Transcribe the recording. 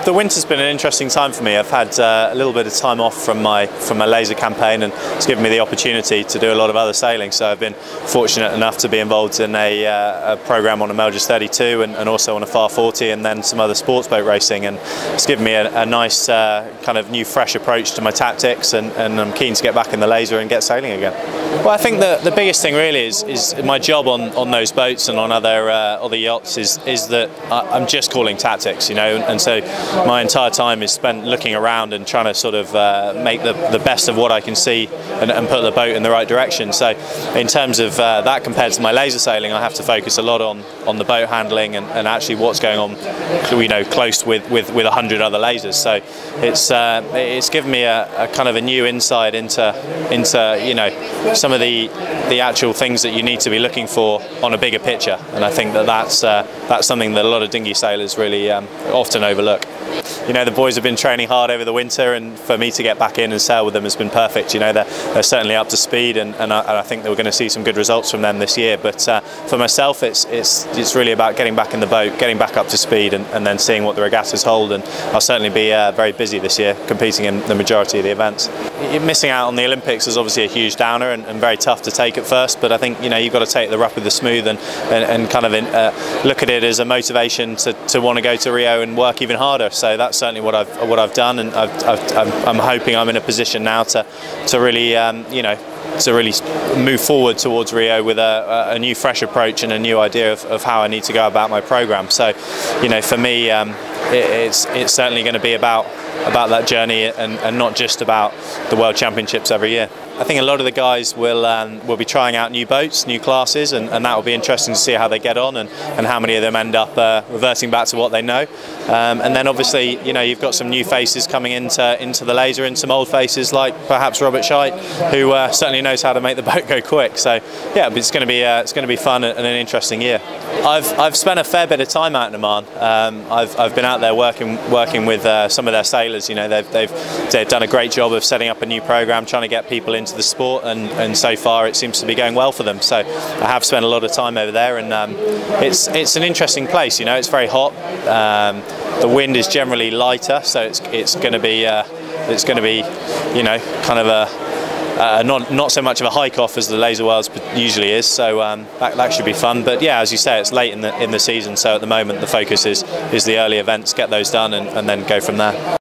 The winter's been an interesting time for me. I've had a little bit of time off from my laser campaign, and it's given me the opportunity to do a lot of other sailing. So I've been fortunate enough to be involved in a programme on a Melges 32 and also on a Far 40, and then some other sports boat racing, and it's given me a nice kind of new fresh approach to my tactics, and I'm keen to get back in the laser and get sailing again. Well, I think the biggest thing really is my job on those boats and on other yachts is that I'm just calling tactics, you know, and so my entire time is spent looking around and trying to sort of make the best of what I can see and put the boat in the right direction. So in terms of that compared to my laser sailing, I have to focus a lot on the boat handling and actually what's going on, you know, close with 100 other lasers. So it's given me a kind of a new insight into you know, some of the actual things that you need to be looking for on a bigger picture, and I think that's something that a lot of dinghy sailors really often overlook. You know, the boys have been training hard over the winter, and for me to get back in and sail with them has been perfect. You know, they're certainly up to speed, and I think that we're going to see some good results from them this year. But for myself, it's really about getting back in the boat, getting back up to speed, and then seeing what the regattas hold. And I'll certainly be very busy this year, competing in the majority of the events. Missing out on the Olympics is obviously a huge downer and very tough to take at first. But I think, you know, you've got to take the rough with the smooth and kind of look at it as a motivation to want to go to Rio and work even harder. So that's certainly what I've done, and I'm hoping I'm in a position now to really you know, to really move forward towards Rio with a new fresh approach and a new idea of how I need to go about my programme. So, you know, for me it's certainly going to be about that journey and not just about the World Championships every year. I think a lot of the guys will be trying out new boats, new classes, and that will be interesting to see how they get on and how many of them end up reverting back to what they know. And then obviously, you know, you've got some new faces coming into the laser, and some old faces like perhaps Robert Scheidt, who certainly knows how to make the boat go quick. So yeah, it's going to be fun and an interesting year. I've spent a fair bit of time out in Oman. I've been out there working with some of their sailors. You know, they've done a great job of setting up a new program, trying to get people into the sport, and so far it seems to be going well for them. So I have spent a lot of time over there, and it's an interesting place. You know, it's very hot. The wind is generally lighter, so it's going to be you know, kind of a not so much of a hike off as the Laser Worlds usually is, so that should be fun. But yeah, as you say, it's late in the season, so at the moment the focus is the early events, get those done, and then go from there.